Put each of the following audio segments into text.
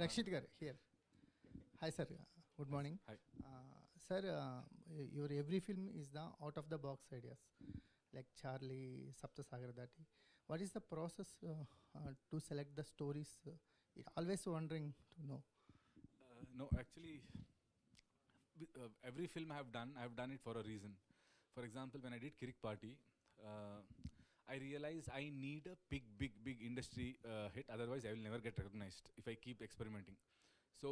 Rakshit gar here. Hi sir. Good morning. Hi. Sir, your every film is the out of the box ideas, like Charlie, Sapta Sagaralu Dhaati. What is the process to select the stories? Always wondering to know. No, actually, every film I have done it for a reason. For example, when I did Kirik Party, I realized I need a big industry hit. Otherwise, I will never get recognized if I keep experimenting. So,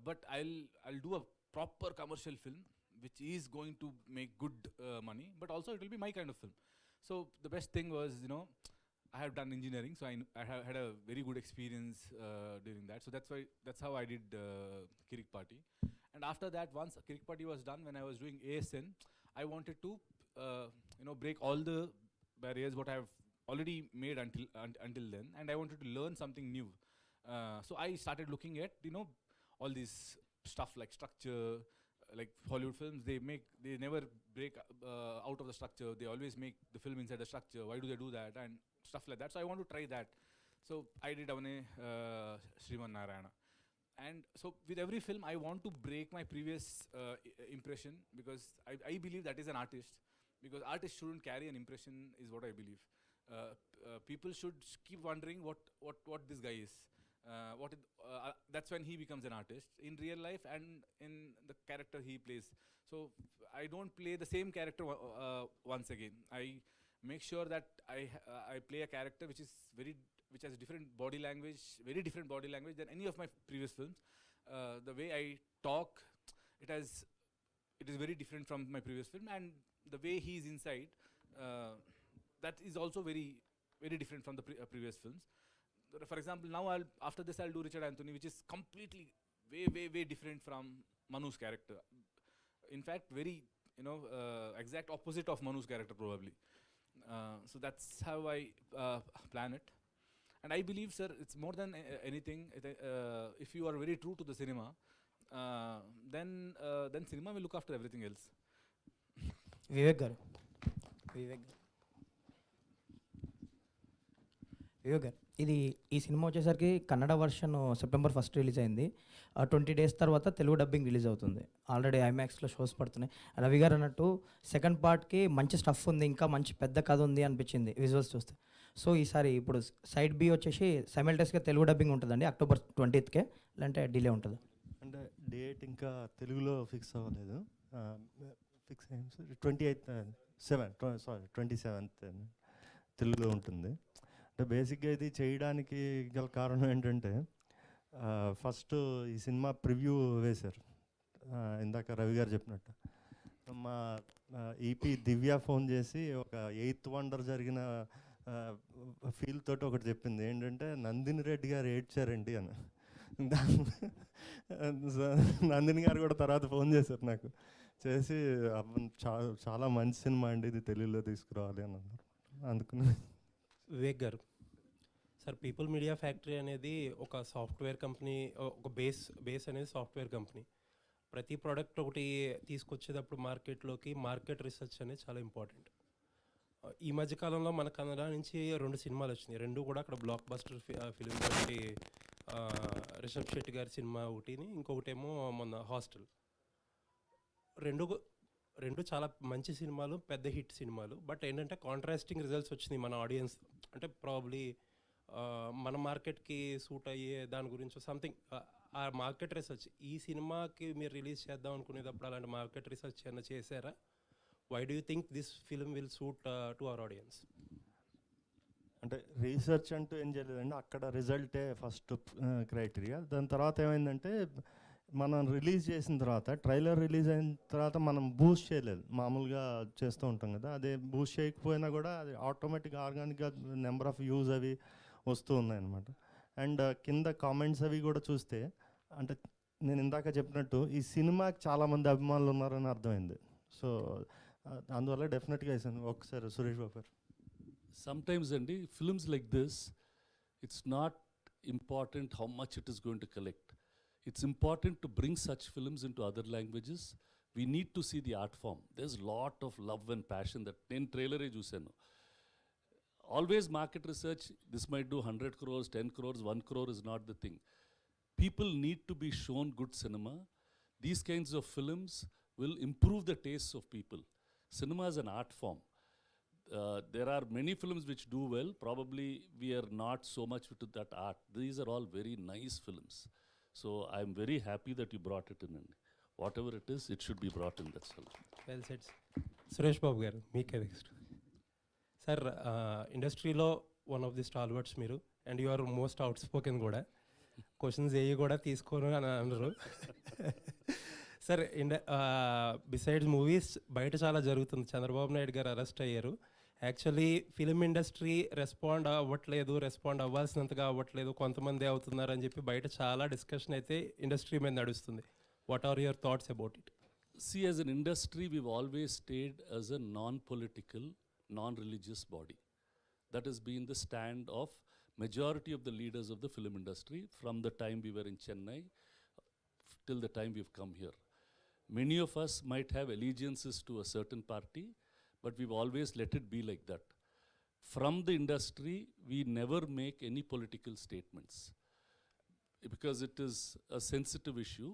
but I'll do a proper commercial film which is going to make good money, but also it will be my kind of film. So the best thing was, I have done engineering, so I have had a very good experience during that. So that's how I did Kirik Party. And after that, once Kirik Party was done, when I was doing ASN, I wanted to break all the barriers what I have already made until then, and I wanted to learn something new. So I started looking at all this stuff like structure, like Hollywood films. They never break out of the structure. They always make the film inside the structure. Why do they do that and stuff like that? So I want to try that. So I did Avane Sriman Narayana. And so with every film, I want to break my previous impression, because I believe that is an artist. Because artists shouldn't carry an impression, is what I believe. People should keep wondering what this guy is. That's when he becomes an artist in real life and in the character he plays. So I don't play the same character once again. I make sure that I play a character which has different body language, very different body language than any of my previous films. The way I talk, it is very different from my previous film, and the way he is inside, that is also very different from the previous films. For example, now after this I'll do Richard Anthony, which is completely way different from Manu's character. In fact, very exact opposite of Manu's character probably. So that's how I plan it. And I believe, sir, it's more than anything. If you are very true to the cinema, then cinema will look after everything else. Vivek గారు ఇది ఈ cinema వచ్చేసరికి Kannada version September 1 release అయింది. 20 days తర్వాత Telugu dubbing release అవుతుంది. Already ఐమాక్స్లో shows పడుతున్నాయి. రవి గారు అన్నట్టు సెకండ్ పార్ట్కి మంచి స్టఫ్ ఉంది, ఇంకా మంచి పెద్ద కథ ఉంది అనిపించింది విజువల్స్ చూస్తే. సో ఈసారి ఇప్పుడు సైడ్ బి వచ్చేసి సైమల్టేస్గా తెలుగు డబ్బింగ్ ఉంటుందండి October 20th, లేదంటే డిలే ఉంటుంది? అంటే డేట్ ఇంకా తెలుగులో ఫిక్స్ అవ్వలేదు. ఫిక్స్ అయ్యింది 27th తెలుగులో ఉంటుంది. అంటే బేసిక్గా ఇది చేయడానికి గల కారణం ఏంటంటే, ఫస్ట్ ఈ సినిమా ప్రివ్యూ వేశారు ఇందాక రవి గారు చెప్పినట్టు. మా ఈపీ దివ్య ఫోన్ చేసి ఒక 8th wonder జరిగిన ఫీల్ తోటి ఒకటి చెప్పింది, ఏంటంటే నందిని రెడ్డి గారు ఏడ్చారండి అని. నందిని గారు కూడా తర్వాత ఫోన్ చేశారు నాకు, చేసి చాలా మంచి సినిమా అండి, ఇది తెలుగులో తీసుకురావాలి అని అన్నారు. అందుకని వివేక్ గారు, సార్ పీపుల్ మీడియా ఫ్యాక్టరీ అనేది ఒక సాఫ్ట్వేర్ కంపెనీ, ఒక బేస్ అనేది సాఫ్ట్వేర్ కంపెనీ. ప్రతి ప్రోడక్ట్ ఒకటి తీసుకొచ్చేటప్పుడు మార్కెట్ రీసెర్చ్ అనేది చాలా ఇంపార్టెంట్. ఈ మధ్యకాలంలో మన కన్నడ నుంచి 2 సినిమాలు వచ్చినాయి. 2 కూడా అక్కడ బ్లాక్ బస్టర్ ఫిలిం. ఒకటి రిషబ్ శెట్టి గారి సినిమా ఒకటిని, ఇంకొకటేమో మొన్న హాస్టల్. రెండు చాలా మంచి సినిమాలు, పెద్ద హిట్ సినిమాలు. బట్ ఏంటంటే కాంట్రాస్టింగ్ రిజల్ట్స్ వచ్చినాయి మన ఆడియన్స్. అంటే ప్రాబ్లీ మన మార్కెట్కి సూట్ అయ్యే దాని గురించి సంథింగ్ ఆ మార్కెట్ రీసెర్చ్ ఈ సినిమాకి మీరు రిలీజ్ చేద్దాం అనుకునేటప్పుడు అలాంటి మార్కెట్ రీసెర్చ్ ఏమైనా చేశారా? Why do you think this film will suit to our audience? అంటే రీసెర్చ్ అంటూ ఏం చేయలేదండి, అక్కడ రిజల్టే ఫస్ట్ క్రైటీరియా. దాని తర్వాత ఏమైందంటే, మనం రిలీజ్ చేసిన తర్వాత, ట్రైలర్ రిలీజ్ అయిన తర్వాత మనం బూస్ట్ చేయలేదు, మామూలుగా చేస్తూ ఉంటాం కదా. అదే బూస్ట్ చేయకపోయినా కూడా అది ఆటోమేటిక్గా ఆర్గానిక్గా నెంబర్ ఆఫ్ వ్యూస్ అవి వస్తూ ఉన్నాయన్నమాట. అండ్ కింద కామెంట్స్ అవి కూడా చూస్తే, అంటే నేను ఇందాక చెప్పినట్టు ఈ సినిమాకి చాలామంది అభిమానులు ఉన్నారని అర్థమైంది. సో అందువల్ల డెఫినెట్గా వేసాను. ఒకసారి సురేష్ బాబు గారు. Sometimes అండి films like this, it's not important how much it is going to collect. It's important to bring such films into other languages. We need to see the art form. There's a lot of love and passion that నేను ట్రైలరే చూశాను. Always market research, this might do 100 crores, 10 crores, 1 crore is not the thing. people need to be shown good cinema. These kinds of films will improve the tastes of people. Cinema is an art form. There are many films which do well. Probably we are not so much into that art. These are all very nice films. So I'm very happy that you brought it in. And whatever it is, it should be brought in. That's all. Well said. Suresh Babu garu మీకే next. Sir ఇండస్ట్రీలో one of the stalwarts మీరు, and you are most outspoken కూడా. Questions ఏవి కూడా తీసుకోను అని అన్నారు. Sir besides movies బయట చాలా జరుగుతుంది. చంద్రబాబు నాయుడు గారు అరెస్ట్ అయ్యారు. యాక్చువల్లీ ఫిలిం ఇండస్ట్రీ రెస్పాండ్ అవ్వాల్సినంతగా అవ్వట్లేదు, కొంతమంది అవుతున్నారు అని చెప్పి బయట చాలా డిస్కషన్ అయితే ఇండస్ట్రీ మీద నడుస్తుంది. What are your thoughts about it? See, as an industry, we've always stayed as a non-political, non-religious body. That has been the stand of majority of the leaders of the film industry from the time we were in Chennai till the time we've come here. Many of us might have allegiances to a certain party, but we've always let it be like that. From the industry, we never make any political statements because it is a sensitive issue.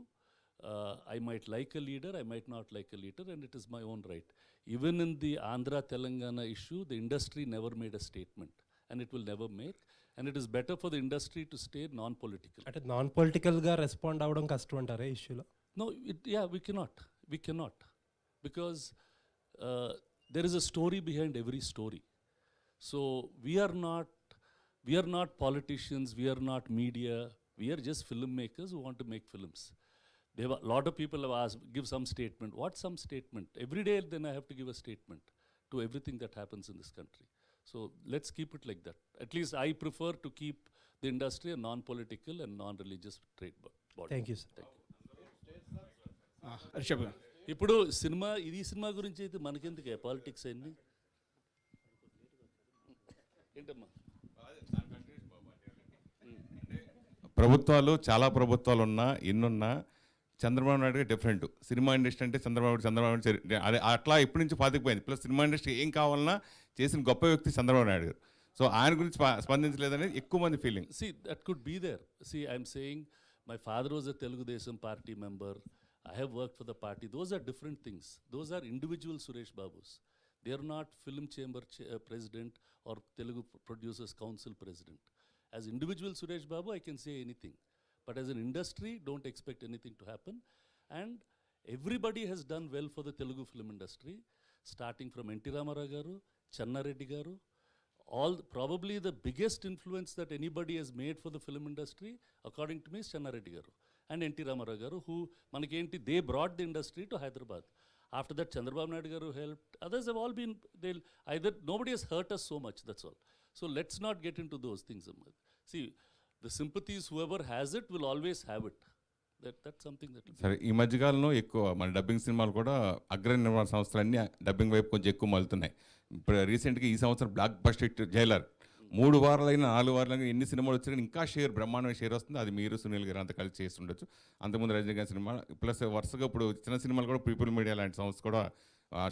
I might like a leader, I might not like a leader, and it is my own right. Even in the Andhra Telangana issue, the industry never made a statement, and it will never make. And it is better for the industry to stay non-political. అంటే non పొలిటికల్గా respond అవ్వడం కష్టం అంటారా ఇష్యూలో? No, we cannot. We cannot. Because there is a story behind every story. So we are not politicians, we are not media, we are just filmmakers who want to make films. There are a lot of people have asked, give some statement. What some statement? Every day then I have to give a statement to everything that happens in this country. So let's keep it like that. At least I prefer to keep the industry a non-political and non-religious trade body. Thank you sir. Rishab ఇప్పుడు సినిమా గురించి అయితే మనకెందుకు politics అయింది ఏంటమ్మా? చాలా ప్రభుత్వాలు ఉన్నా ఎన్నున్నా Chandrababu Naidu different. Cinema industry అంటే చంద్రబాబు అదే అట్లా ఇప్పటి నుంచి పాతికిపోయింది. ప్లస్ సినిమా ఇండస్ట్రీ ఏం కావాలన్నా చేసిన గొప్ప వ్యక్తి చంద్రబాబు నాయుడు గారు. సో ఆయన గురించి స్పందించలేదనేది ఎక్కువ మంది feeling. See, that could be there. See, I'm saying my father was a Telugu Desam party member. I have worked for the party. Those are different things. Those are individual Suresh Babus. They are not film chamber president or Telugu Producers Council president. As individual Suresh Babu, I can say anything. But as an industry, don't expect anything to happen. And everybody has done well for the Telugu film industry, starting from N.T. Ramarao garu, Channa Reddy garu. Probably the biggest influence that anybody has made for the film industry, according to me, is Channa Reddy garu and N.T. Ramarao garu, who they brought the industry to Hyderabad. After that, Chandrababu Naidu garu helped. Others have all been, nobody has hurt us so much, that's all. So let's not get into those things. See, the sympathies, whoever has it will always have it. That's something that... సరే, ఈ మధ్యకాలంలో ఎక్కువ మన dubbing సినిమాలు కూడా అగ్ర నిర్మాణ సంస్థలన్నీ డబ్బింగ్ వైపు కొంచెం ఎక్కువ మలుతున్నాయి. ఇప్పుడు రీసెంట్గా ఈ సంవత్సరం బ్లాక్ బస్టర్ హిట్ జైలర్ 3 వారాలైనా 4 వారాలైనా ఎన్ని సినిమాలు వచ్చినా ఇంకా బ్రహ్మాండమైన షేర్ వస్తుంది. అది మీరు సునీల్ గారు అంతా కలిసి చేసి ఉండొచ్చు. అంతకుముందు రజనీకాంత్ సినిమా ప్లస్ వరుసగా ఇప్పుడు చిన్న సినిమాలు కూడా పీపుల్ మీడియా లాంటి సంస్థ కూడా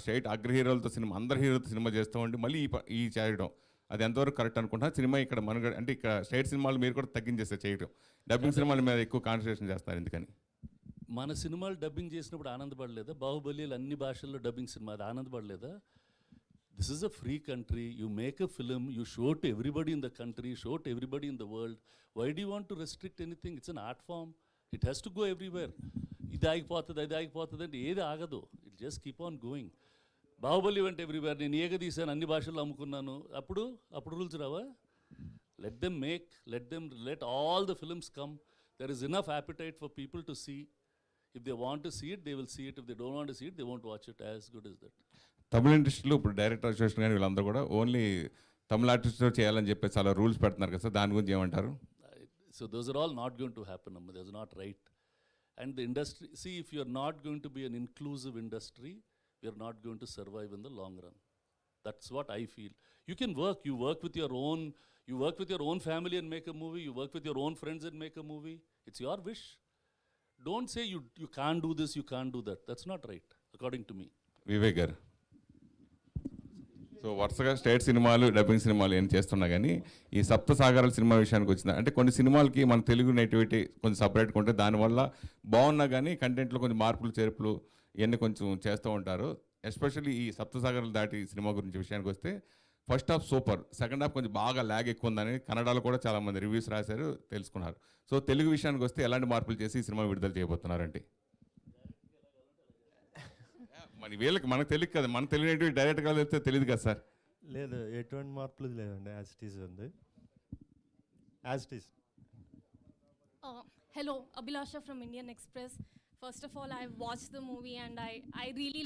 స్ట్రైట్ అగ్ర హీరోలతో సినిమా అందరు హీరోలతో సినిమా చేస్తూ ఉండి మళ్ళీ ఈ చేయడం అది ఎంతవరకు కరెక్ట్ అనుకుంటున్నా? సినిమా ఇక్కడ మనగడ అంటే ఇక్కడ స్ట్రైట్ సినిమాలు మీరు కూడా తగ్గించేస్తారు చేయడం, డబ్బింగ్ సినిమాల మీద ఎక్కువ కాన్సన్ట్రేషన్ చేస్తారు. ఎందుకని మన సినిమాలు డబ్బింగ్ చేసినప్పుడు ఆనందపడలేదా? బాహుబలిలు అన్ని భాషల్లో డబ్బింగ్ సినిమా అది ఆనందపడలేదా? This is a free country. You make a film, you show it to everybody in the country, show it to everybody in the world. Why do you want to restrict anything? It's an art form. It has to go everywhere. ఇది ఆగిపోతుంది అంటే ఏది ఆగదు. It just keep on going. Baahubali వెంట everywhere. నేను తీసాను, అన్ని భాషల్లో అమ్ముకున్నాను. అప్పుడు రూల్స్ రావా? Let them make, let all the films come. There is enough appetite for people to see. If they want to see it, they will see it. If they don't want to see it, they won't watch it. As good as that. తమిళ ఇండస్ట్రీలో ఇప్పుడు director association కానీ వీళ్ళందరూ కూడా only తమిళ ఆర్టిస్ట్తో చేయాలని చెప్పేసి చాలా rules పెడుతున్నారు కదా సార్, దాని గురించి ఏమంటారు? So those are all not going to happen. That's not right. And the industry, see, if you are not going to be an inclusive industry, we are not going to survive in the long run. That's what I feel. You can work. You work with your own family and make a movie. You work with your own friends and make a movie. It's your wish. Don't say you can't do this, you can't do that. That's not right, according to me. Vivek గారు. So వరుసగా state సినిమాలు dubbing సినిమాలు ఏం చేస్తున్నా కానీ ఈ సప్త సాగరాల cinema విషయానికి వచ్చింది అంటే కొన్ని సినిమాలకి మన తెలుగు నేటివిటీ కొంచెం సపరేట్గా ఉంటే దానివల్ల బాగున్నా కానీ కంటెంట్లో కొంచెం మార్పులు చేర్పులు ఇవన్నీ కొంచెం చేస్తూ ఉంటారు. ఎస్పెషల్లీ ఈ సప్త సాగరాలు దాటి సినిమా గురించి విషయానికి వస్తే first half super, second half కొంచెం బాగా ల్యాగ్ ఎక్కువ ఉందని కన్నడలో కూడా చాలామంది రివ్యూస్ రాశారు, తెలుసుకున్నారు. సో తెలుగు విషయానికి వస్తే ఎలాంటి మార్పులు చేసి ఈ సినిమా విడుదల చేయబోతున్నారంటే మన వీళ్ళకి మనకు తెలియదు కదా, మనకు తెలియనటువంటి డైరెక్ట్గా వెళ్తే తెలియదు కదా సార్. లేదు, ఎటువంటి మార్పులు లేదండి, యాజ్ ఇట్ ఈస్ ఉంది, as it is. Hello, Abhilasha from Indian Express. First of all, I watched the movie and I really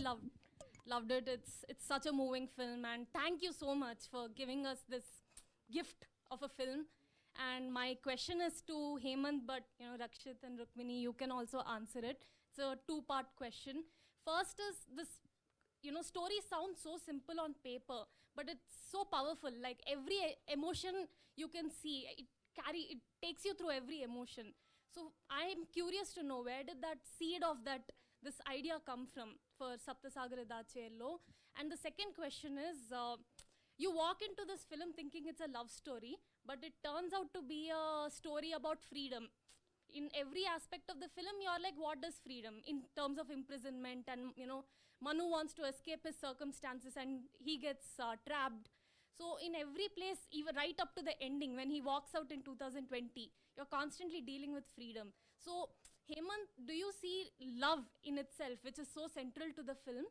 loved it. It's such a moving film, and thank you so much for giving us this gift of a film. And my question is to Hemant, but you know, Rakshit and Rukmini, you can also answer it. It's a two-part question. First is this, you know, story sounds so simple on paper, but it's so powerful. Like every emotion you can see, it takes you through every emotion. So I'm curious to know, where did that seed of this idea come from for Sapta Sagaralu Dhaati? And the second question is, you walk into this film thinking it's a love story, but it turns out to be a story about freedom. In every aspect of the film, you're like, what does freedom? In terms of imprisonment, and you know, Manu wants to escape his circumstances and he gets trapped. So in every place, even right up to the ending, when he walks out in 2020, you're constantly dealing with freedom. So Hemant, do you see love in itself, which is so central to the film?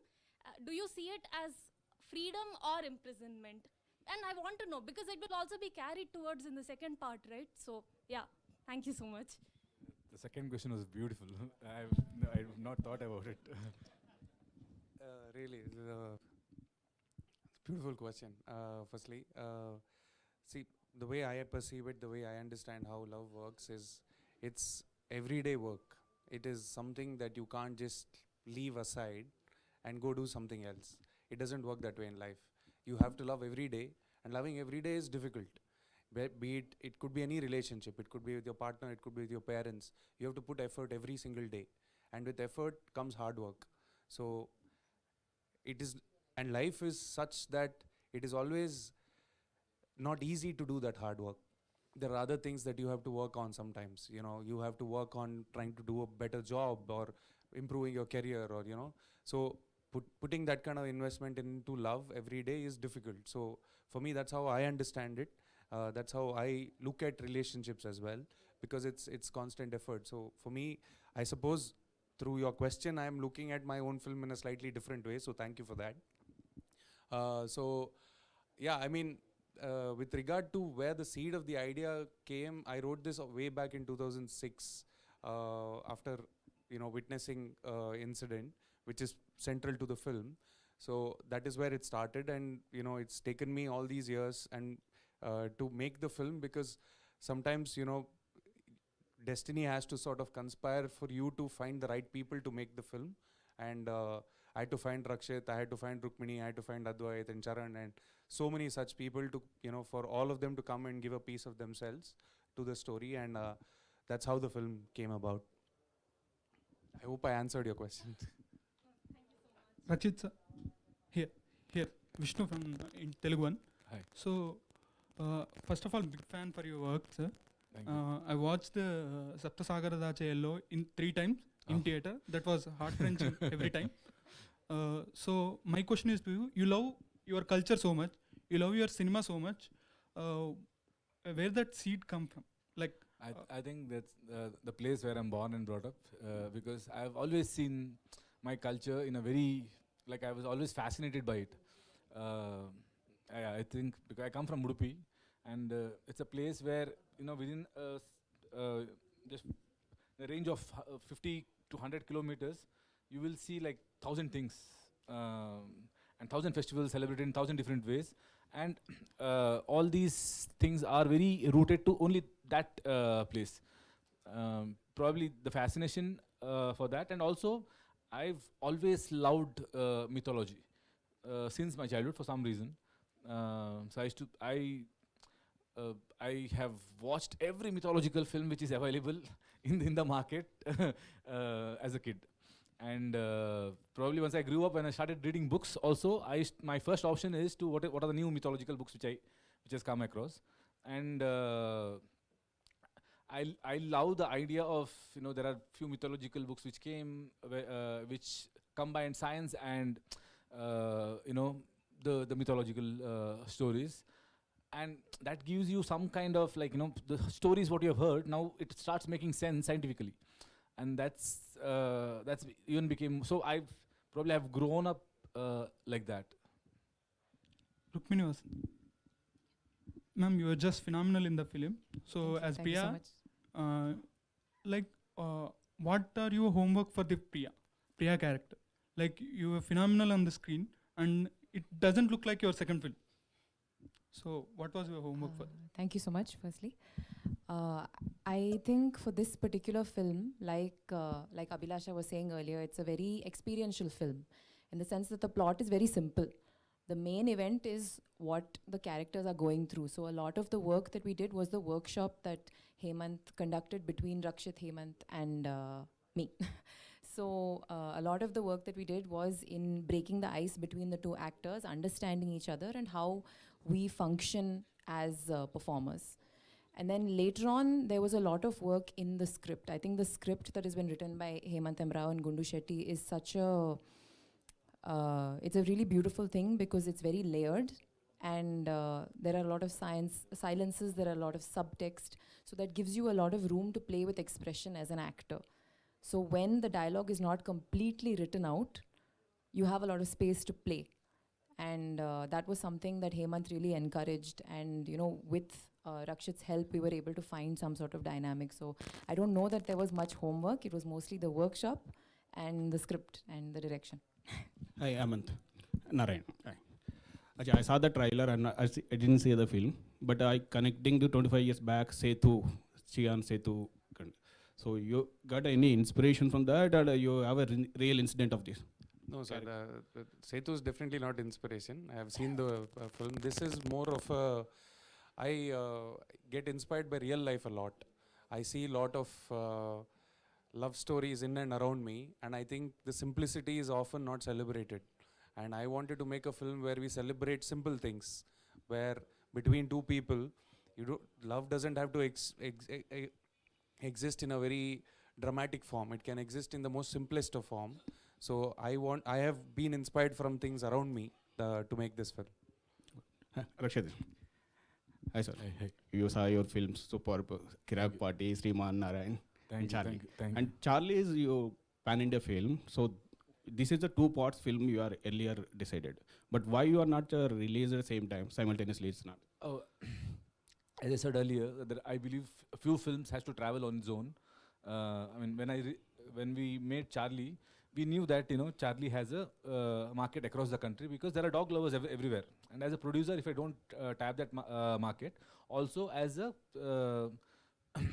Do you see it as freedom or imprisonment? And I want to know, because it will also be carried towards in the second part, right? So yeah, thank you so much. The second question was beautiful. I've not thought about it. Really, beautiful question. Firstly, see, the way I perceive it, the way I understand how love works is, it's everyday work. It is something that you can't just leave aside and go do something else. It doesn't work that way in life. You have to love every day, and loving every day is difficult. Be it could be any relationship, it could be with your partner, it could be with your parents. You have to put effort every single day, and with effort comes hard work. So it is, and life is such that it is always not easy to do that hard work. There are other things that you have to work on sometimes. You know, you have to work on trying to do a better job or improving your career, or you know, so putting that kind of investment into love every day is difficult. So for me, that's how I understand it. That's how I look at relationships as well, because it's constant effort. So for me, I suppose through your question, I am looking at my own film in a slightly different way. So thank you for that. So yeah, I mean, with regard to where the seed of the idea came, I wrote this way back in 2006, after, you know, witnessing incident, which is central to the film. So that is where it started, and you know, it's taken me all these years and to make the film, because sometimes, you know, destiny has to sort of conspire for you to find the right people to make the film. And I had to find Rakshit, I had to find Rukmini, I had to find Advait and Charan, and so many such people to, you know, for all of them to come and give a piece of themselves to the story. And that's how the film came about. I hope I answered your question. Rakshit sir, here, Vishnu from in Telugu one. Hi. So, first of all, big fan for your work, sir. Thank you. I watched the Sapta Sagaralu Dhaati in 3 times in theater. That was heart-wrenching every time. So, my question is to you: you love your culture so much, you love your cinema so much. Where that seed come from? Like, I think that's the place where I'm born and brought up, because I've always seen my culture in a very, like, I was always fascinated by it. I think because I come from Udupi, and it's a place where, you know, within just the range of 50 to 100 kilometers, you will see like 1,000 things, and 1,000 festivals celebrated in 1,000 different ways. And all these things are very rooted to only that place. Probably the fascination for that, and also I've always loved mythology since my childhood for some reason. So I have watched every mythological film which is available in the market as a kid. And probably once I grew up and I started reading books also, my first option is to what are the new mythological books which has come across. And I love the idea of, there are few mythological books which which combine science and the mythological stories, and that gives you some kind of the stories what you have heard, now it starts making sense scientifically. And that's even became, so I probably have grown up like that. Rukmini was, ma'am, you were just phenomenal in the film. So as Thank you so Priya, much. what are your homework for the Priya character? Like, you were phenomenal on the screen, and it doesn't look like your second film. So what was your homework for? Thank you so much, firstly. I think for this particular film, like Abhilasha was saying earlier, it's a very experiential film in the sense that the plot is very simple. The main event is what the characters are going through. So a lot of the work that we did was the workshop that Hemant conducted between Rakshit, Hemant and me. So a lot of the work that we did was in breaking the ice between the two actors, understanding each other and how we function as performers. And then later on, there was a lot of work in the script. I think the script that has been written by Hemant Emrao and Gundu Shetty is such a, it's a really beautiful thing because it's very layered, and there are a lot of silences, there are a lot of subtext, so that gives you a lot of room to play with expression as an actor. So when the dialogue is not completely written out, you have a lot of space to play. And that was something that Hemant really encouraged, and with Rakshit's help, we were able to find some sort of dynamic. So I don't know that there was much homework. It was mostly the workshop and the script and the direction. Hi, Amant. Narayan. Hi. I saw the trailer and I didn't see the film, but I connecting to 25 years back, Setu, Chian Setu. So you got any inspiration from that, or you have a real incident of this? No, sir. Setu is definitely not inspiration. I have seen the film. This is more of a, I get inspired by real life a lot. I see a lot of love stories in and around me, and I think the simplicity is often not celebrated. And I wanted to make a film where we celebrate simple things, where between two people, love doesn't have to exist in a very dramatic form. It can exist in the most simplest of form. So I have been inspired from things around me to make this film. Rakshit. Hi, sir. Hey. You saw your films, Superb, Kirak Party, Sriman, Narayan, and Charlie. Thank you. And Charlie is your pan-India film. So this is a two-parts film you are earlier decided. But why you are not released at the same time, simultaneously? It's not. Oh, as I said earlier, that I believe a few films has to travel on its own. I mean, when we made Charlie, we knew that Charlie has a market across the country because there are dog lovers everywhere. And as a producer, if I don't tap that market, also as a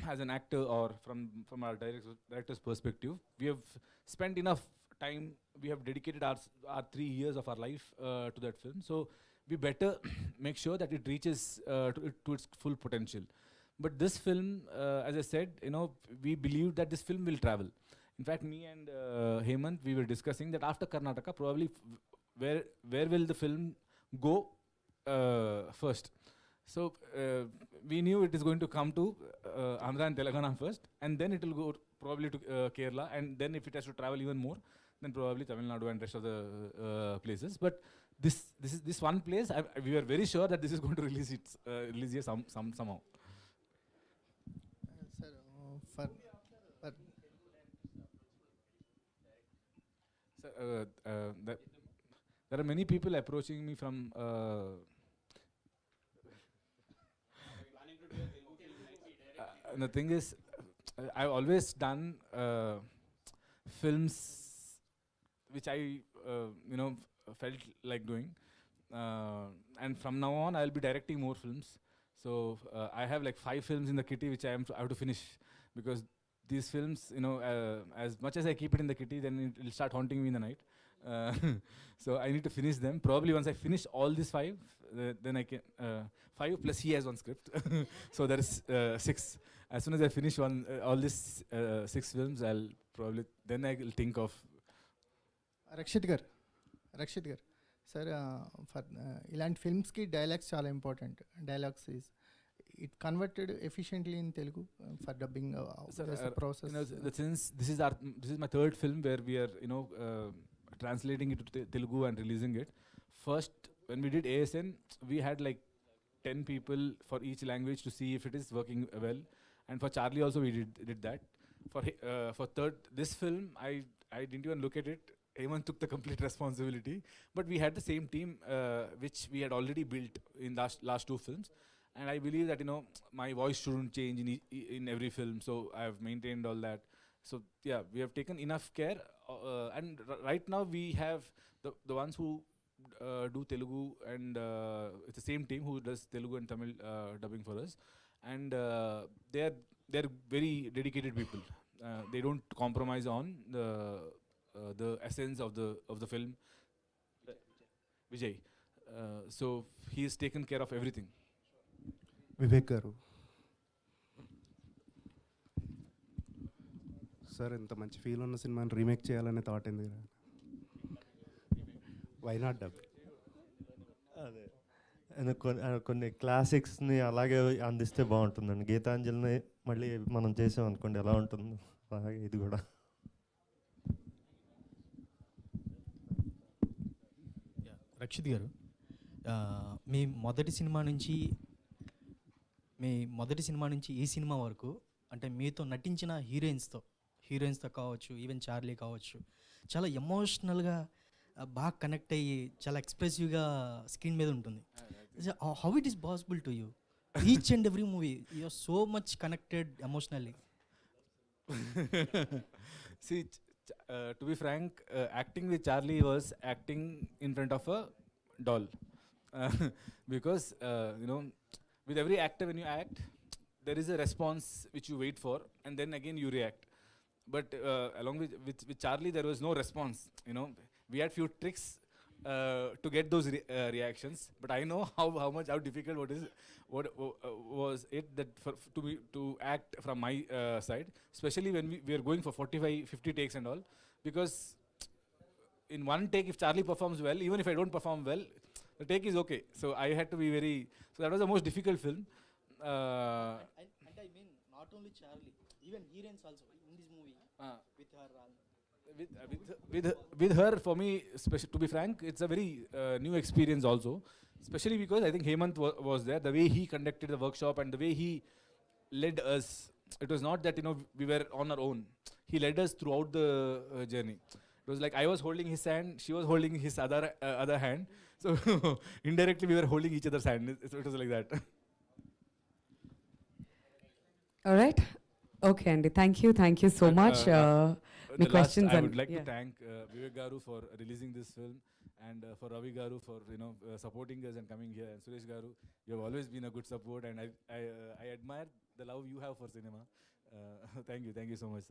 as an actor or from our director's perspective, we have spent enough time. We have dedicated our 3 years of our life to that film. So we better make sure that it reaches to its full potential. But this film, as I said, we believe that this film will travel. In fact, me and Hemant, we were discussing that after Karnataka, probably where will the film go first. So we knew it is going to come to Andhra and Telangana first, and then it will go probably to Kerala, and then if it has to travel even more, then probably Tamil Nadu and rest of the places. But this one place, we were very sure that this is going to release here somehow. Sir, there are many people approaching me from. The thing is, I've always done films which I felt like doing, and from now on I'll be directing more films. So I have like 5 films in the kitty which I have to finish, because these films, as much as I keep it in the kitty, then it will start haunting me in the night. So I need to finish them. Probably once I finish all these 5, then I can 5 plus he has 1 script. So there is 6. As soon as I finish all these 6 films, then I will think of Rakshit garu sir, for ఇలాంటి ఫిల్మ్స్కి dialogues చాలా important. Dialogues is it converted efficiently in Telugu for dubbing process. Since this is my third film where we are translating it to Telugu and releasing it. First, when we did ASN, we had like 10 people for each language to see if it is working well. And for Charlie also we did that. For this film, I didn't even look at it. Hemant took the complete responsibility. But we had the same team which we had already built in last two films. And I believe that my voice shouldn't change in every film. So I have maintained all that. So yeah, we have taken enough care. And right now we have the ones who do Telugu, and it's the same team who does Telugu and Tamil dubbing for us. And they're very dedicated people. They don't compromise on the essence of the film. Vijay. So he has taken care of everything. Vivek గారు, sir ఇంత మంచి feel ఉన్న సినిమాని remake చేయాలనే thought ఎందుకు? Why not dub? అదే కొన్ని క్లాసిక్స్ని అలాగే అందిస్తే బాగుంటుందండి. గీతాంజలిని మళ్ళీ మనం చేసాం అనుకోండి ఎలా ఉంటుంది, అలాగే ఇది కూడా. రక్షిత్ గారు, మీ మొదటి సినిమా నుంచి ఈ సినిమా వరకు, అంటే మీతో నటించిన హీరోయిన్స్తో కావచ్చు, ఈవెన్ చార్లీ కావచ్చు, చాలా ఎమోషనల్గా బాగా కనెక్ట్ అయ్యి చాలా ఎక్స్ప్రెసివ్గా స్క్రీన్ మీద ఉంటుంది. How it is possible to you? Each and every movie you are so much connected emotionally. See, to be frank, acting with Charlie was acting in front of a doll. Because with every actor, when you act, there is a response which you wait for, and then again you react. But along with Charlie, there was no response. We had few tricks to get those reactions. But I know how difficult what was it that to act from my side, especially when we are going for 45-50 takes and all. Because in one take, if Charlie performs well, even if I don't perform well, the take is okay. So I had to be very. So that was the most difficult film. And I mean, not only Charlie, even heroines also in this movie with her. With her, for me, to be frank, it's a very new experience also. Especially because I think Hemant was there. The way he conducted the workshop and the way he led us, it was not that we were on our own. He led us throughout the journey. It was like I was holding his hand, she was holding his other hand. So indirectly we were holding each other's hand. It was like that. All right. Okay, Andy. Thank you so much. The questions I would like to thank Vivek Garu for releasing this film, and for Ravi Garu for supporting us and coming here, and Suresh Garu, you have always been a good support, and I admire the love you have for cinema. Thank you so much, sir.